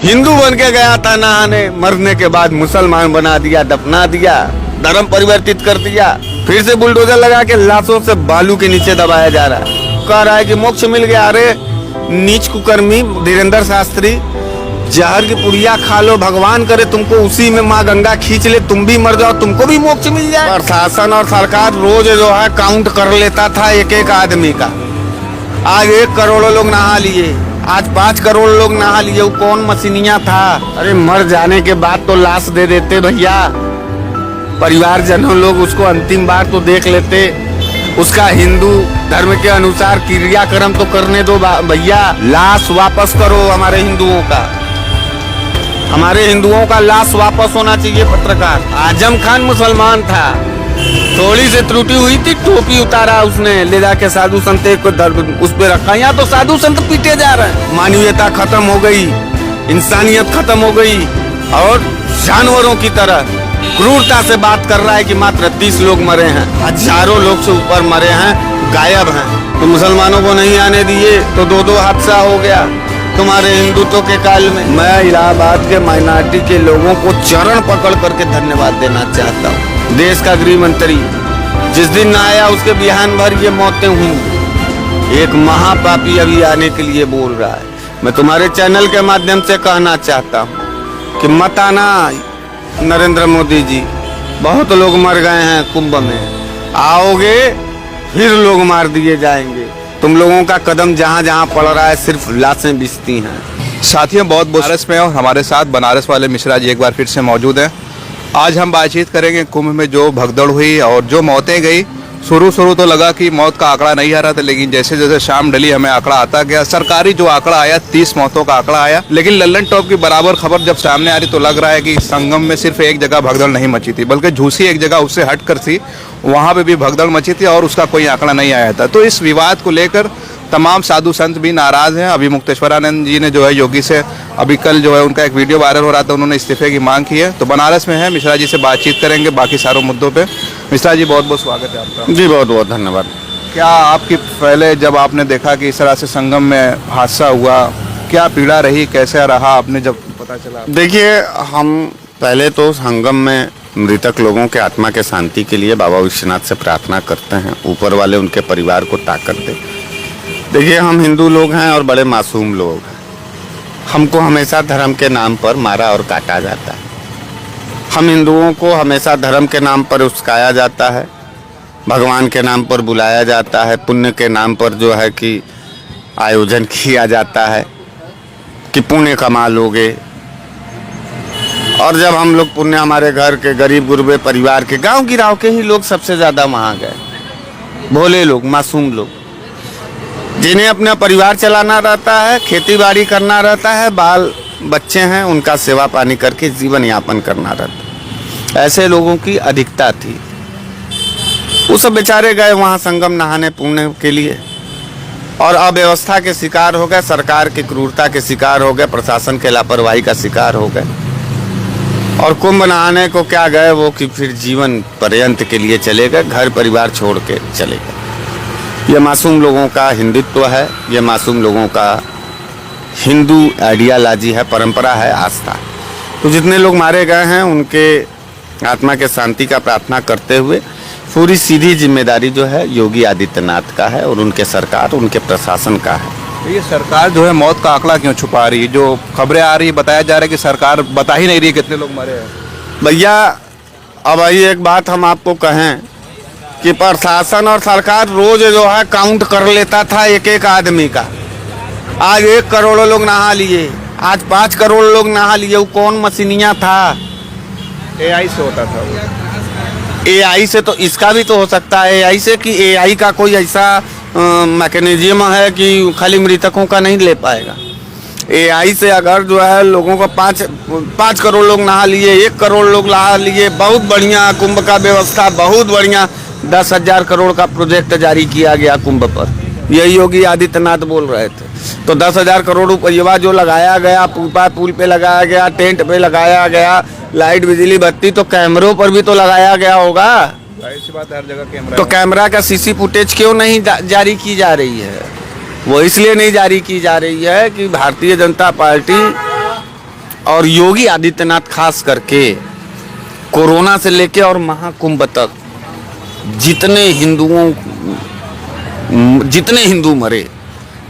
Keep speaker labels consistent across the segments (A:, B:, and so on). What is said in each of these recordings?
A: हिंदू बन के गया था नहाने, मरने के बाद मुसलमान बना दिया, दफना दिया, धर्म परिवर्तित कर दिया, फिर से बुलडोजर लगा के लाशों से बालू के नीचे दबाया जा रहा है। कह रहा है कि मोक्ष मिल गया। अरे नीच कुकर्मी धीरेन्द्र शास्त्री, जहर की पुड़िया खा लो, भगवान करे तुमको उसी में माँ गंगा खींच ले, तुम भी मर जाओ, तुमको भी मोक्ष मिल जाए। प्रशासन और सरकार रोज जो है काउंट कर लेता था एक एक आदमी का। आज 1 करोड़ लोग नहा लिए, आज 5 करोड़ लोग नहा लिए। वो कौन मसीनिया था? अरे मर जाने के बाद तो लाश दे देते भैया, परिवारजनों लोग उसको अंतिम बार तो देख लेते, उसका हिंदू धर्म के अनुसार क्रियाक्रम तो करने दो भैया। लाश वापस करो हमारे हिंदुओं का, हमारे हिंदुओं का लाश वापस होना चाहिए। पत्रकार आजम खान मुसलमान था, थोड़ी सी त्रुटि हुई थी, टोपी उतारा उसने, ले जाके साधु संत को उस पे रखा। यहाँ तो साधु संत पीटे जा रहे हैं। मानवीयता खत्म हो गई, इंसानियत खत्म हो गई और जानवरों की तरह क्रूरता से बात कर रहा है कि मात्र 30 लोग मरे हैं, हजारों लोग से ऊपर मरे हैं, गायब हैं। तो मुसलमानों को नहीं आने दिए तो 2-2 हादसा हो गया तुम्हारे हिंदुत्व के काल में। मैं इलाहाबाद के माइनॉरिटी के लोगों को चरण पकड़ करके धन्यवाद देना चाहता हूँ। देश का गृह मंत्री जिस दिन न आया उसके बिहान भर ये मौतें हुई। एक महापापी अभी आने के लिए बोल रहा है। मैं तुम्हारे चैनल के माध्यम से कहना चाहता हूँ कि मत आना नरेंद्र मोदी जी, बहुत लोग मर गए हैं कुंभ में, आओगे फिर लोग मार दिए जाएंगे। तुम लोगों का कदम जहाँ जहाँ पड़ रहा है सिर्फ लाशें बिछती हैं।
B: साथियों बहुत बनारस में और हमारे साथ बनारस वाले मिश्रा जी एक बार फिर से मौजूद हैं। आज हम बातचीत करेंगे कुंभ में जो भगदड़ हुई और जो मौतें गई। शुरू तो लगा कि मौत का आंकड़ा नहीं आ रहा था, लेकिन जैसे जैसे शाम ढली हमें आंकड़ा आता गया। सरकारी जो आंकड़ा आया 30 मौतों का आंकड़ा आया, लेकिन लल्लन टॉप की बराबर खबर जब सामने आ रही तो लग रहा है कि संगम में सिर्फ एक जगह भगदड़ नहीं मची थी, बल्कि झूसी एक जगह उससे हटकर थी, वहाँ पे भी भगदड़ मची थी और उसका कोई आंकड़ा नहीं आया था। तो इस विवाद को लेकर तमाम साधु संत भी नाराज हैं। अभी मुक्तेश्वरानंद जी ने जो है योगी से अभी कल जो है उनका एक वीडियो वायरल हो रहा था, उन्होंने इस्तीफे की मांग की है। तो बनारस में है, मिश्रा जी से बातचीत करेंगे बाकी सारों मुद्दों पे। मिश्रा जी बहुत बहुत स्वागत है आपका।
A: जी बहुत बहुत धन्यवाद।
B: क्या आपकी पहले जब आपने देखा कि इस तरह से संगम में हादसा हुआ, क्या पीड़ा रही, कैसे रहा आपने जब पता चला?
A: देखिए, हम पहले तो संगम में मृतक लोगों के आत्मा के शांति के लिए बाबा विश्वनाथ से प्रार्थना करते हैं, ऊपर वाले उनके परिवार को ताकत दे। देखिए, हम हिंदू लोग हैं और बड़े मासूम लोग हैं। हमको हमेशा धर्म के नाम पर मारा और काटा जाता है। हम हिंदुओं को हमेशा धर्म के नाम पर उस्काया जाता है, भगवान के नाम पर बुलाया जाता है, पुण्य के नाम पर जो है कि आयोजन किया जाता है कि पुण्य कमा लोगे। और जब हम लोग पुण्य, हमारे घर के गरीब गुरबे परिवार के, गांव गिराव के ही लोग सबसे ज़्यादा वहाँ गए, भोले लोग, मासूम लोग, जिन्हें अपना परिवार चलाना रहता है, खेती बाड़ी करना रहता है, बाल बच्चे हैं, उनका सेवा पानी करके जीवन यापन करना रहता है। ऐसे लोगों की अधिकता थी। वो सब बेचारे गए वहाँ संगम नहाने पुण्य के लिए और अव्यवस्था के शिकार हो गए, सरकार की क्रूरता के शिकार हो गए, प्रशासन के लापरवाही का शिकार हो गए। और कुंभ नहाने को क्या गए वो कि फिर जीवन पर्यंत के लिए चले गए, घर परिवार छोड़ के चले गए। ये मासूम लोगों का हिंदुत्व है, ये मासूम लोगों का हिंदू आइडियालॉजी है, परंपरा है, आस्था। तो जितने लोग मारे गए हैं उनके आत्मा के शांति का प्रार्थना करते हुए पूरी सीधी जिम्मेदारी जो है योगी आदित्यनाथ का है और उनके सरकार, उनके प्रशासन का है।
B: ये सरकार जो है मौत का आंकड़ा क्यों छुपा रही है? जो खबरें आ रही है, बताया जा रहा है कि सरकार बता ही नहीं रही है कितने लोग मरे हैं।
A: भैया अब ये एक बात हम आपको कहें कि प्रशासन और सरकार रोज जो है काउंट कर लेता था एक एक आदमी का। आज 1 करोड़ लोग नहा लिए, आज 5 करोड़ लोग नहा लिए। वो कौन मसीनिया था?
B: AI से होता था वो।
A: AI से तो इसका भी तो हो सकता है AI से, कि AI का कोई ऐसा मैकेनिज्म है कि खाली मृतकों का नहीं ले पाएगा। AI से अगर जो है लोगों को 5 करोड़ लोग नहा लिए, 1 करोड़ लोग नहा लिए, बहुत बढ़िया कुंभ का व्यवस्था, बहुत बढ़िया 10,000 करोड़ का प्रोजेक्ट जारी किया गया कुंभ पर। यही योगी आदित्यनाथ बोल रहे थे। तो 10,000 करोड़ रुपया जो लगाया गया, पुल पे लगाया गया, टेंट पे लगाया गया, लाइट बिजली बत्ती, तो कैमरों पर भी तो लगाया गया होगा।
B: ऐसी बात है, हर जगह कैमरा।
A: तो कैमरा का CC फुटेज क्यों नहीं जारी की जा रही है? वो इसलिए नहीं जारी की जा रही है कि भारतीय जनता पार्टी और योगी आदित्यनाथ खास करके कोरोना से लेके और महाकुंभ तक जितने हिंदू मरे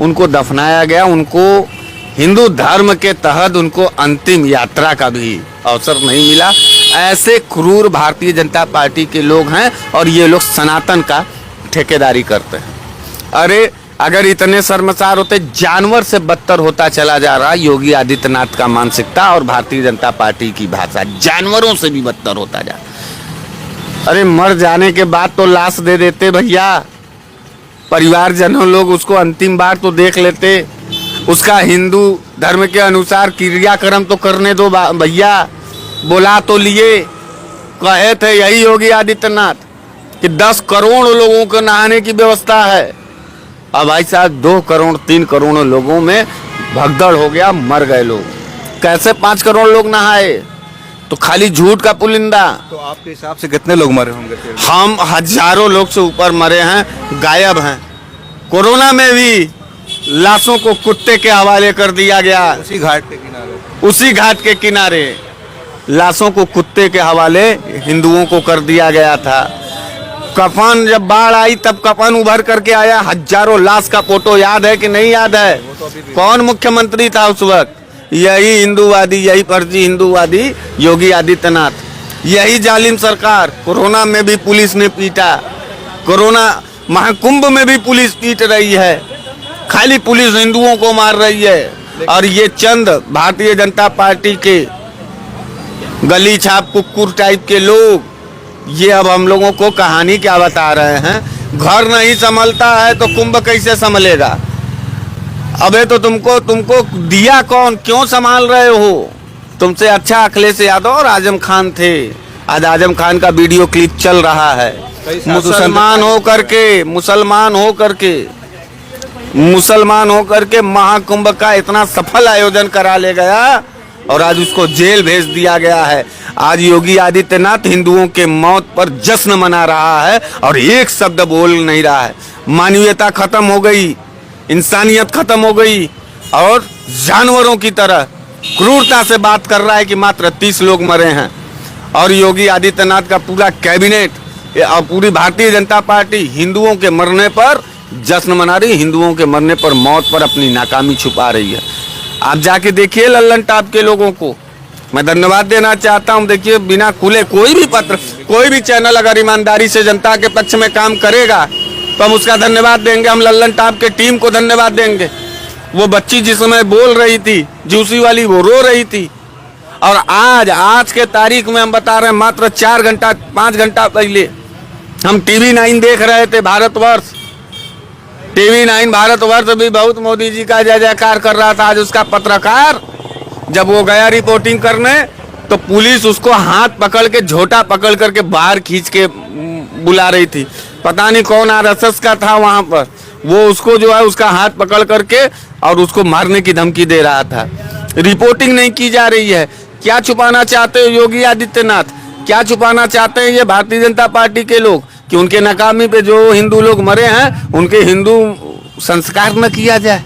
A: उनको दफनाया गया, उनको हिंदू धर्म के तहत उनको अंतिम यात्रा का भी अवसर नहीं मिला। ऐसे क्रूर भारतीय जनता पार्टी के लोग हैं और ये लोग सनातन का ठेकेदारी करते हैं। अरे अगर इतने शर्मसार होते, जानवर से बदतर होता चला जा रहा योगी आदित्यनाथ का मानसिकता और भारतीय जनता पार्टी की भाषा, जानवरों से भी बदतर होता जा। अरे मर जाने के बाद तो लाश दे देते भैया, परिवारजनों लोग उसको अंतिम बार तो देख लेते, उसका हिंदू धर्म के अनुसार क्रियाक्रम तो करने दो भैया। बुला तो लिए, कहे थे यही योगी आदित्यनाथ कि 10 करोड़ लोगों को नहाने की व्यवस्था है। अब भाई साहब 2 करोड़ 3 करोड़ लोगों में भगदड़ हो गया, मर गए लोग। कैसे 5 करोड़ लोग नहाए? तो खाली झूठ का पुलिंदा।
B: तो आपके हिसाब से कितने लोग मरे होंगे?
A: हम हजारों लोग से ऊपर मरे हैं, गायब हैं। कोरोना में भी लाशों को कुत्ते के हवाले कर दिया गया। उसी घाट के किनारे लाशों को कुत्ते के हवाले हिंदुओं को कर दिया गया था। कफन जब बाढ़ आई तब कफन उभर करके आया, हजारों लाश का फोटो याद है कि नहीं याद है? कौन मुख्यमंत्री था उस वक्त? यही हिंदूवादी, यही फर्जी हिंदूवादी योगी आदित्यनाथ। यही जालिम सरकार। कोरोना में भी पुलिस ने पीटा, कोरोना महाकुंभ में भी पुलिस पीट रही है, खाली पुलिस हिंदुओं को मार रही है। और ये चंद भारतीय जनता पार्टी के गली छाप कुकुर टाइप के लोग ये अब हम लोगों को कहानी क्या बता रहे हैं। घर नहीं संभलता है तो कुंभ कैसे संभलेगा? अबे तो तुमको दिया कौन? क्यों संभाल रहे हो? तुमसे अच्छा अखिलेश यादव और आजम खान थे। आज आजम खान का वीडियो क्लिप चल रहा है। मुसलमान हो करके महाकुंभ का इतना सफल आयोजन करा ले गया और आज उसको जेल भेज दिया गया है। आज योगी आदित्यनाथ हिंदुओं के मौत पर जश्न मना रहा है और एक शब्द बोल नहीं रहा है। मानवीयता खत्म हो गई, इंसानियत खत्म हो गई और जानवरों की तरह क्रूरता से बात कर रहा है कि मात्र 30 लोग मरे हैं। और योगी आदित्यनाथ का पूरा कैबिनेट और पूरी भारतीय जनता पार्टी हिंदुओं के मरने पर जश्न मना रही, हिंदुओं के मरने पर, मौत पर अपनी नाकामी छुपा रही है। आप जाके देखिए लल्लन टॉप के लोगों को। मैं धन्यवाद देना चाहता हूं। देखिए बिना खुले कोई भी पत्र, कोई भी चैनल अगर ईमानदारी से जनता के पक्ष में काम करेगा तो हम उसका धन्यवाद देंगे। हम लल्लन टॉप के टीम को धन्यवाद देंगे। वो बच्ची जिस समय बोल रही थी जूसी वाली, वो रो रही थी। और आज के तारीख में हम बता रहे हैं, मात्र 4 घंटा 5 घंटा पहले हम TV 9 देख रहे थे। भारतवर्ष TV 9 भारतवर्ष भी बहुत मोदी जी का जय जयकार कर रहा था। आज उसका पत्रकार जब वो गया रिपोर्टिंग करने तो पुलिस उसको हाथ पकड़ के, झोटा पकड़ करके बाहर खींच के बुला रही थी। पता नहीं कौन RSS का था वहां पर, वो उसको जो है उसका हाथ पकड़ करके और उसको मारने की धमकी दे रहा था। रिपोर्टिंग नहीं की जा रही है। क्या छुपाना चाहते हो योगी आदित्यनाथ? क्या छुपाना चाहते हैं ये भारतीय जनता पार्टी के लोग कि उनके नाकामी पे जो हिंदू लोग मरे हैं उनके हिंदू संस्कार न किया जाए?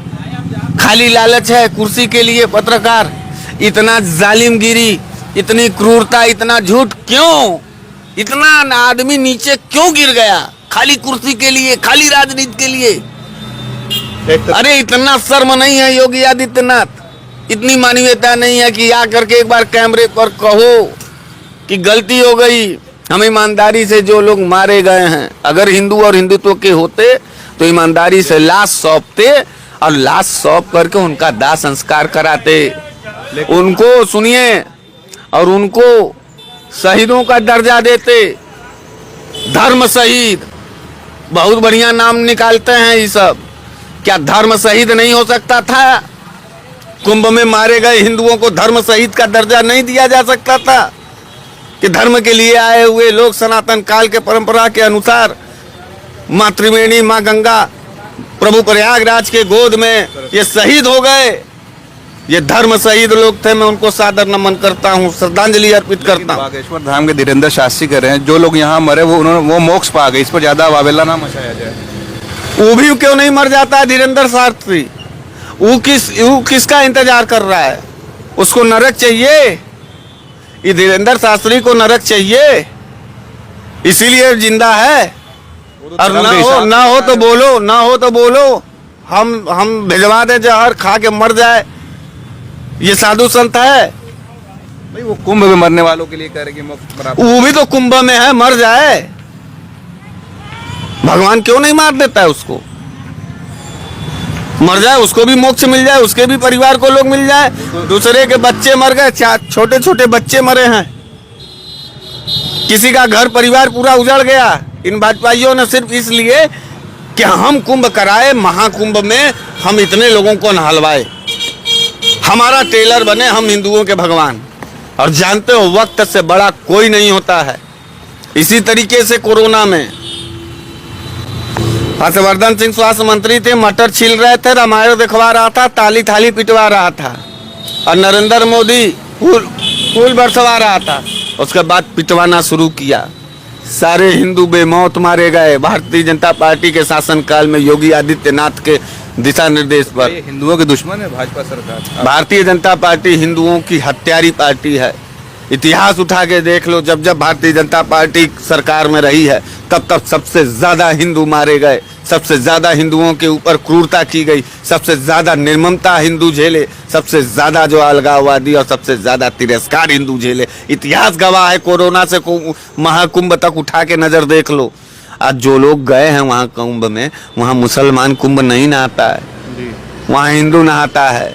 A: खाली लालच है कुर्सी के लिए। पत्रकार इतना जालिमगिरी, इतनी क्रूरता, इतना झूठ क्यों? इतना आदमी नीचे क्यों गिर गया? खाली कुर्सी के लिए, खाली राजनीति के लिए। अरे इतना शर्म नहीं है योगी आदित्यनाथ? इतनी मानवीयता नहीं है कि आकर के एक बार कैमरे पर कहो कि गलती हो गई? हम ईमानदारी से जो लोग मारे गए हैं, अगर हिंदू और हिंदुत्व के होते तो ईमानदारी से लाश सौंपते और लाश सौंप करके उनका दाह संस्कार कराते। उनको सुनिए और उनको शहीदों का दर्जा देते। धर्म शहीद, बहुत बढ़िया नाम निकालते हैं ये सब। क्या धर्म शहीद नहीं हो सकता था? कुंभ में मारे गए हिंदुओं को धर्म शहीद का दर्जा नहीं दिया जा सकता था? कि धर्म के लिए आए हुए लोग सनातन काल के परंपरा के अनुसार माँ त्रिवेणी, माँ गंगा, प्रभु प्रयागराज के गोद में ये शहीद हो गए। ये धर्म शहीद लोग थे। मैं उनको सादर नमन करता हूँ, श्रद्धांजलि अर्पित करता हूँ।
B: बागेश्वर धाम के धीरेन्द्र शास्त्री कह रहे हैं जो लोग यहाँ मरे वो मोक्ष पा गए, इस पर ज्यादा वावेला ना मचाया जाए।
A: वो भी क्यों नहीं मर जाता है धीरेन्द्र शास्त्री? वो किसका इंतजार कर रहा है? उसको नरक चाहिए, ये धीरेन्द्र शास्त्री को नरक चाहिए, इसीलिए जिंदा है। और ना हो तो बोलो, ना हो तो बोलो, हम भिजवा दे जहर, खा के मर जाए। ये साधु संत है?
B: भाई वो कुंभ में मरने वालों के लिए कह रहे कि मुफ्त बराबर।
A: वो भी तो कुंभ में है, मर जाए। भगवान क्यों नहीं मार देता है उसको? मर जाए, उसको भी मोक्ष मिल जाए, उसके भी परिवार को लोग मिल जाए। दूसरे के बच्चे मर गए, छोटे छोटे बच्चे मरे हैं, किसी का घर परिवार पूरा उजड़ गया इन भाजपाइयों ने, सिर्फ इसलिए कि हम कुंभ कराए, महाकुंभ में हम इतने लोगों को नहलवाए, हमारा टेलर बने हम हिंदुओं के भगवान। और जानते हो वक्त से बड़ा कोई नहीं होता है। इसी तरीके से कोरोना में हर्षवर्धन सिंह स्वास्थ्य मंत्री थे, मटर छील रहे थे, रामायण दिखवा रहा था, ताली थाली पिटवा रहा था, और नरेंद्र मोदी फूल बरसवा रहा था। उसके बाद पिटवाना शुरू किया। सारे हिंदू बेमौत मारे गए भारतीय जनता पार्टी के शासनकाल में, योगी आदित्यनाथ के दिशा निर्देश पर।
B: हिंदुओं के दुश्मन है भाजपा सरकार।
A: भारतीय जनता पार्टी हिंदुओं की हत्यारी पार्टी है। इतिहास उठा के देख लो, जब जब भारतीय जनता पार्टी सरकार में रही है तब तब सबसे ज्यादा हिंदू मारे गए, सबसे ज्यादा हिंदुओं के ऊपर क्रूरता की गई, सबसे ज्यादा निर्ममता हिंदू झेले, सबसे ज्यादा जो अलगाववादी और सबसे ज्यादा तिरस्कार हिंदू झेले। इतिहास गवाह है। कोरोना से महाकुंभ तक उठा के नजर देख लो। आज जो लोग गए हैं वहाँ कुंभ में, वहाँ मुसलमान कुंभ नहीं नहाता है, वहाँ हिंदू नहाता है,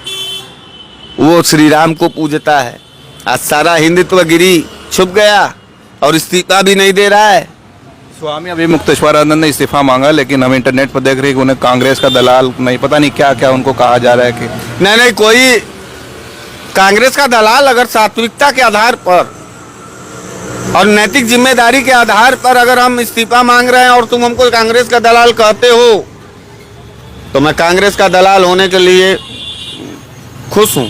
A: वो श्री राम को पूजता है। आज सारा हिंदुत्व गिरी छुप गया और इस्तीफा भी नहीं दे रहा है।
B: स्वामी अभी मुक्तेश्वरानंद ने इस्तीफा मांगा, लेकिन हम इंटरनेट पर देख रहे हैं कि उन्हें कांग्रेस का दलाल नहीं, पता नहीं क्या क्या उनको कहा जा रहा है कि
A: नहीं, कोई कांग्रेस का दलाल अगर सात्विकता के आधार पर और नैतिक जिम्मेदारी के आधार पर अगर हम इस्तीफा मांग रहे हैं और तुम हमको कांग्रेस का दलाल कहते हो, तो मैं कांग्रेस का दलाल होने के लिए खुश हूं।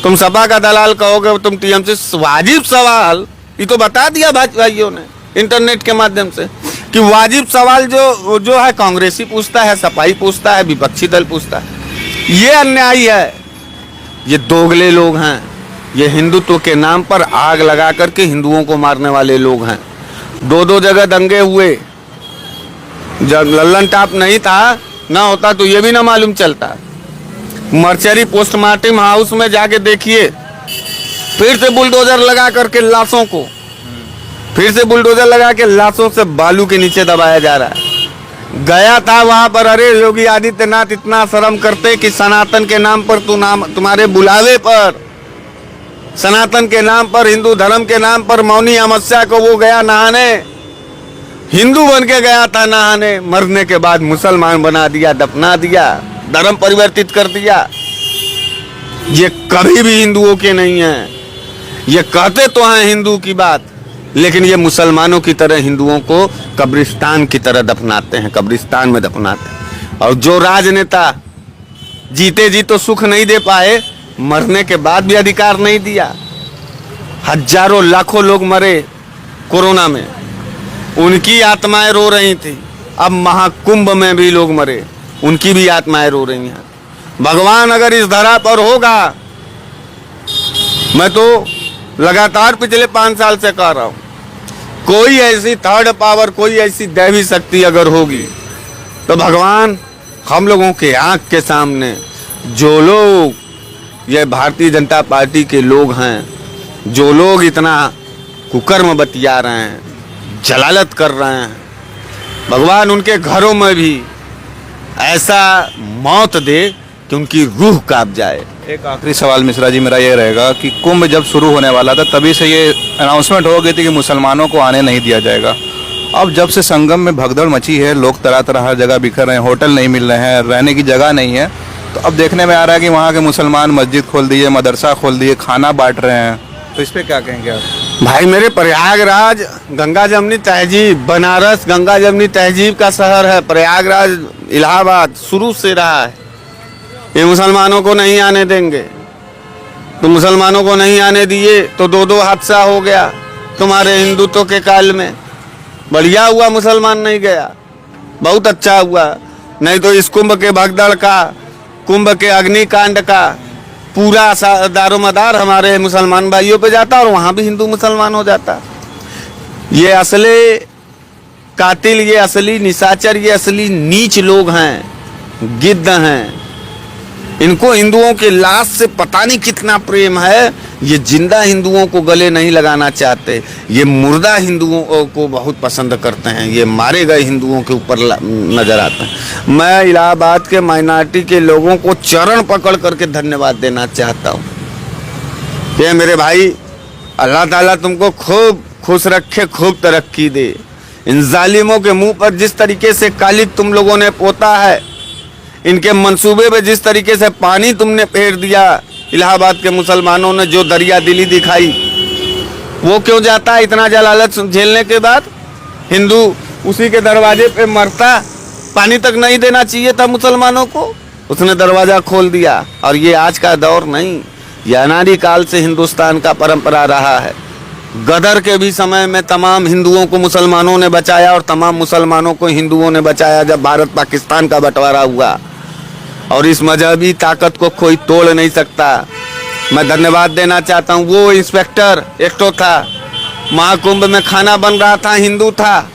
A: तुम सपा का दलाल कहोगे, तुम टीएमसी, वाजिब सवाल ये तो बता दिया भाजपाइयों ने इंटरनेट के माध्यम से कि वाजिब सवाल जो है कांग्रेसी पूछता है, सपाई पूछता है, विपक्षी दल पूछता है। ये अन्याय है, ये दोगले लोग हैं, ये हिंदुत्व के नाम पर आग लगा करके हिंदुओं को मारने वाले लोग हैं। दो जगह दंगे हुए, जब लल्लन टाप नहीं था ना होता तो ये भी ना मालूम चलता। मर्चरी पोस्टमार्टम हाउस में जाके देखिए, फिर से बुलडोजर लगा करके लाशों को, फिर से बुलडोजर लगा के लाशों से बालू के नीचे दबाया जा रहा है। गया था वहां पर, अरे योगी आदित्यनाथ इतना शर्म करते कि सनातन के नाम पर तुम्हारे बुलावे पर, सनातन के नाम पर, हिंदू धर्म के नाम पर मौनी अमावस्या को वो गया नहाने, हिंदू बन के गया था नहाने, मरने के बाद मुसलमान बना दिया, दफना दिया, धर्म परिवर्तित कर दिया। ये कभी भी हिंदुओं के नहीं है। ये कहते तो हैं हिंदू की बात, लेकिन ये मुसलमानों की तरह हिंदुओं को कब्रिस्तान की तरह दफनाते हैं, कब्रिस्तान में दफनाते हैं। और जो राजनेता जीते जी तो सुख नहीं दे पाए, मरने के बाद भी अधिकार नहीं दिया। हजारों लाखों लोग मरे कोरोना में, उनकी आत्माएं रो रही थी। अब महाकुंभ में भी लोग मरे, उनकी भी आत्माएं रो रही हैं। भगवान अगर इस धरा पर होगा, मैं तो लगातार पिछले 5 साल से कह रहा हूं, कोई ऐसी थर्ड पावर, कोई ऐसी दैवी शक्ति अगर होगी तो भगवान हम लोगों के आंख के सामने, जो लोग ये भारतीय जनता पार्टी के लोग हैं, जो लोग इतना कुकर्म बतिया रहे हैं, जलालत कर रहे हैं, भगवान उनके घरों में भी ऐसा मौत दे कि उनकी रूह कांप जाए।
B: एक आखिरी सवाल मिश्रा जी मेरा ये रहेगा कि कुंभ जब शुरू होने वाला था तभी से ये अनाउंसमेंट हो गई थी कि मुसलमानों को आने नहीं दिया जाएगा। अब जब से संगम में भगदड़ मची है, लोग तरह तरह हर जगह बिखर रहे हैं, होटल नहीं मिल रहे हैं, रहने की जगह नहीं है, तो अब देखने में आ रहा है कि वहाँ के मुसलमान मस्जिद खोल दिए, मदरसा खोल दिए, खाना बांट रहे हैं, तो इस पर क्या कहेंगे आप?
A: भाई मेरे प्रयागराज गंगा जमनी तहजीब, बनारस गंगा जमनी तहजीब का शहर है। प्रयागराज इलाहाबाद शुरू से रहा है, ये मुसलमानों को नहीं आने देंगे। तो मुसलमानों को नहीं आने दिए तो 2 हादसा हो गया तुम्हारे हिंदुत्व के काल में। बढ़िया हुआ मुसलमान नहीं गया, बहुत अच्छा हुआ। नहीं तो इस कुंभ के भगदड़ का, कुंभ के अग्निकांड का पूरा दारोमदार हमारे मुसलमान भाइयों पे जाता और वहाँ भी हिंदू मुसलमान हो जाता। ये असली कातिल, ये असली निशाचर, ये असली नीच लोग हैं, गिद्ध हैं। इनको हिंदुओं के लाश से पता नहीं कितना प्रेम है। ये जिंदा हिंदुओं को गले नहीं लगाना चाहते, ये मुर्दा हिंदुओं को बहुत पसंद करते हैं। ये मारे गए हिंदुओं के ऊपर नजर आते हैं। मैं इलाहाबाद के माइनॉरिटी के लोगों को चरण पकड़ करके धन्यवाद देना चाहता हूँ। ये मेरे भाई, अल्लाह ताला तुमको खूब खुश रखे, खूब तरक्की दे। इन जालिमों के मुंह पर जिस तरीके से कालिक तुम लोगों ने पोता है, इनके मंसूबे पे जिस तरीके से पानी तुमने फेर दिया, इलाहाबाद के मुसलमानों ने जो दरिया दिली दिखाई, वो क्यों जाता है इतना जलालत झेलने के बाद? हिंदू उसी के दरवाजे पे मरता, पानी तक नहीं देना चाहिए था मुसलमानों को, उसने दरवाजा खोल दिया। और ये आज का दौर नहीं, ये अनादि काल से हिंदुस्तान का परंपरा रहा है। गदर के भी समय में तमाम हिंदुओं को मुसलमानों ने बचाया और तमाम मुसलमानों को हिंदुओं ने बचाया जब भारत पाकिस्तान का बंटवारा हुआ। और इस मजहबी ताकत को कोई तोड़ नहीं सकता। मैं धन्यवाद देना चाहता हूँ। वो इंस्पेक्टर एक तो था, महाकुंभ में खाना बन रहा था, हिंदू था,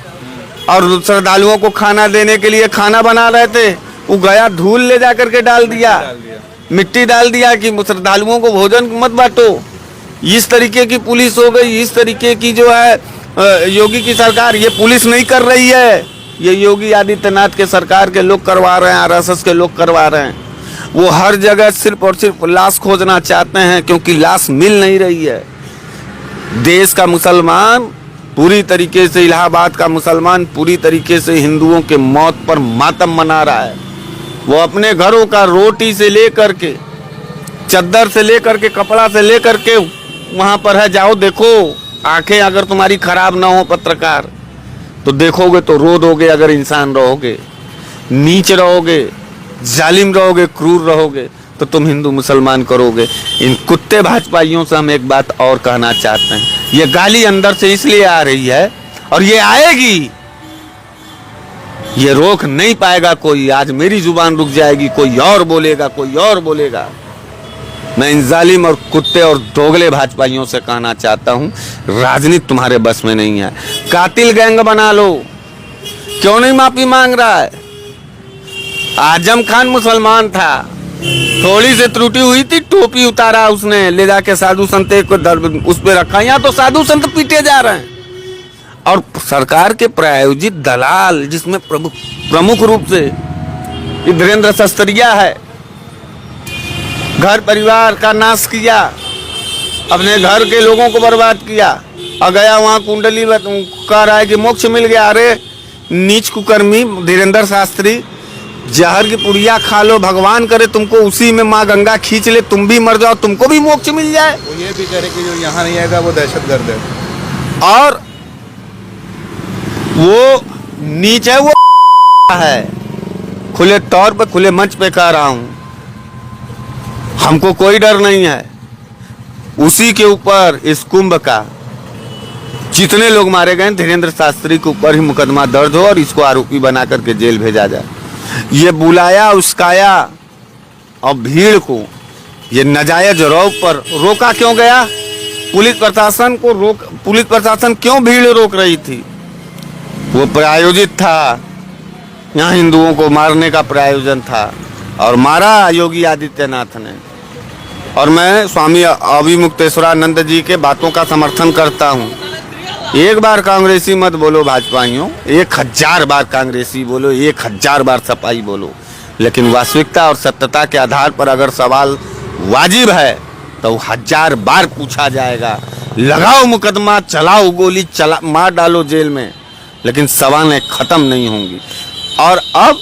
A: और श्रद्धालुओं को खाना देने के लिए खाना बना रहे थे, वो गया धूल ले जा करके डाल दिया, मिट्टी डाल दिया कि श्रद्धालुओं को भोजन मत बांटो। इस तरीके की पुलिस हो गई, इस तरीके की जो है योगी की सरकार, ये पुलिस नहीं कर रही है, ये योगी आदित्यनाथ के सरकार के लोग करवा रहे हैं, आरएसएस के लोग करवा रहे हैं। वो हर जगह सिर्फ और सिर्फ लाश खोजना चाहते हैं, क्योंकि लाश मिल नहीं रही है। देश का मुसलमान पूरी तरीके से, इलाहाबाद का मुसलमान पूरी तरीके से हिंदुओं के मौत पर मातम मना रहा है। वो अपने घरों का रोटी से लेकर के, चद्दर से लेकर के, कपड़ा से लेकर के वहाँ पर है। जाओ देखो, आंखें अगर तुम्हारी खराब ना हो पत्रकार, तो देखोगे तो रो दोगे। अगर इंसान रहोगे, नीच रहोगे, जालिम रहोगे, क्रूर रहोगे, तो तुम हिंदू मुसलमान करोगे। इन कुत्ते भाजपाइयों से हम एक बात और कहना चाहते हैं, ये गाली अंदर से इसलिए आ रही है और ये आएगी, ये रोक नहीं पाएगा कोई। आज मेरी जुबान रुक जाएगी, कोई और बोलेगा, कोई और बोलेगा। मैं इन जालिम और कुत्ते और दोगले भाजपाइयों से कहना चाहता हूं, राजनीति तुम्हारे बस में नहीं है। कातिल गैंग बना लो, क्यों नहीं माफी मांग रहा है? आजम खान मुसलमान था, थोड़ी सी त्रुटि हुई थी, टोपी उतारा उसने, ले जाके साधु संत को उस पे रखा। यहाँ तो साधु संत पीटे जा रहे हैं। और सरकार के प्रायोजित दलाल, जिसमें प्रमुख रूप से धीरेन्द्र सस्तरिया है, घर परिवार का नाश किया, अपने घर के लोगों को बर्बाद किया, और गया वहाँ कुंडली कह रहा है कि मोक्ष मिल गया। अरे नीच कुकर्मी धीरेन्द्र शास्त्री, जहर की पुड़िया खा लो, भगवान करे तुमको उसी में माँ गंगा खींच ले, तुम भी मर जाओ, तुमको भी मोक्ष मिल जाए।
B: वो ये भी करे कि जो यहाँ नहीं आएगा वो दहशतगर्द है।
A: और वो नीच है, वो है, खुले तौर पे, खुले मंच पे कह रहा हूँ। हमको कोई डर नहीं है। उसी के ऊपर इस कुंभ का जितने लोग मारे गए, धीरेन्द्र शास्त्री के ऊपर ही मुकदमा दर्ज हो और इसको आरोपी बना करके जेल भेजा जाए। ये बुलाया, उस्काया और भीड़ को ये नाजायज रौब पर रोका क्यों गया? पुलिस प्रशासन क्यों भीड़ रोक रही थी? वो प्रायोजित था, यहाँ हिंदुओं को मारने का प्रायोजन था और मारा योगी आदित्यनाथ ने। और मैं स्वामी अभिमुक्तेश्वरानंद जी के बातों का समर्थन करता हूँ। एक बार कांग्रेसी मत बोलो भाजपाइयों, 1000 बार कांग्रेसी बोलो, 1000 बार सपाई बोलो, लेकिन वास्तविकता और सत्यता के आधार पर अगर सवाल वाजिब है तो 1000 बार पूछा जाएगा। लगाओ मुकदमा, चलाओ गोली, मार डालो जेल में, लेकिन सवालें खत्म नहीं होंगी। और अब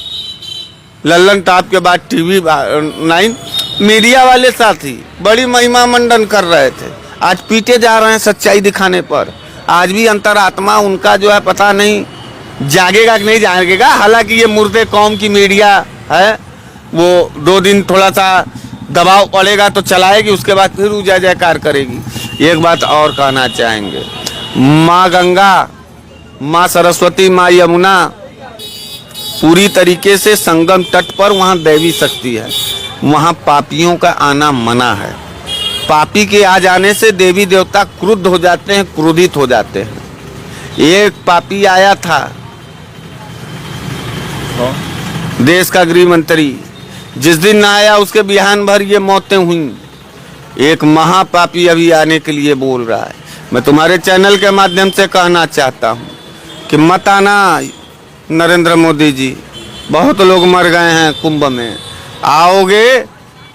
A: लल्लन टॉप के बाद टीवी 9 मीडिया वाले साथी बड़ी महिमा मंडन कर रहे थे, आज पीटे जा रहे हैं सच्चाई दिखाने पर। आज भी अंतरात्मा उनका जो है पता नहीं जागेगा कि नहीं जागेगा। हालांकि ये मुर्दे कौम की मीडिया है, वो 2 दिन थोड़ा सा दबाव पड़ेगा तो चलाएगी, उसके बाद फिर जय जयकार करेगी। एक बात और कहना चाहेंगे, माँ गंगा, माँ सरस्वती, माँ यमुना पूरी तरीके से संगम तट पर वहाँ दैवी शक्ति है। वहाँ पापियों का आना मना है। पापी के आ जाने से देवी देवता क्रुद्ध हो जाते हैं, क्रोधित हो जाते हैं। एक पापी आया था, देश का गृह मंत्री, जिस दिन न आया उसके बिहान भर ये मौतें हुई। एक महापापी अभी आने के लिए बोल रहा है। मैं तुम्हारे चैनल के माध्यम से कहना चाहता हूँ कि मत आना नरेंद्र मोदी जी, बहुत लोग मर गए हैं कुंभ में, आओगे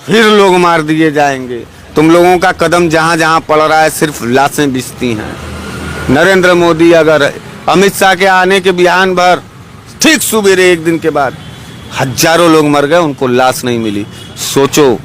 A: फिर लोग मार दिए जाएंगे। तुम लोगों का कदम जहाँ जहाँ पड़ रहा है सिर्फ लाशें बिछती हैं। नरेंद्र मोदी अगर अमित शाह के आने के बिहान भर ठीक सुबेरे एक दिन के बाद हजारों लोग मर गए, उनको लाश नहीं मिली। सोचो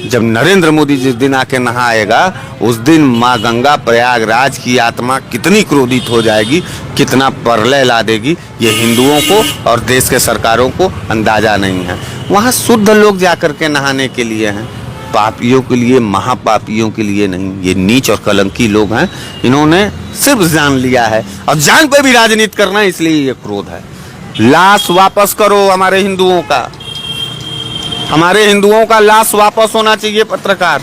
A: जब नरेंद्र मोदी जिस दिन आके नहाएगा उस दिन माँ गंगा प्रयागराज की आत्मा कितनी क्रोधित हो जाएगी, कितना प्रलय ला देगी, ये हिंदुओं को और देश के सरकारों को अंदाजा नहीं है। वहाँ शुद्ध लोग जाकर के नहाने के लिए हैं, पापियों के लिए, महापापियों के लिए नहीं। ये नीच और कलंकी लोग हैं, इन्होंने सिर्फ जान लिया है और जान पे भी राजनीति करना है, इसलिए ये क्रोध है। लाश वापस करो हमारे हिंदुओं का, हमारे हिंदुओं का लाश वापस होना चाहिए। पत्रकार,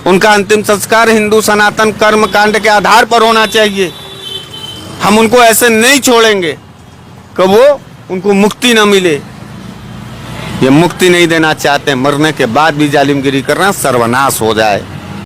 A: उनका अंतिम संस्कार हिंदू सनातन कर्म कांड के आधार पर होना चाहिए। हम उनको ऐसे नहीं छोड़ेंगे कि वो उनको मुक्ति न मिले। ये मुक्ति नहीं देना चाहते, मरने के बाद भी जालिमगिरी करना, सर्वनाश हो जाए।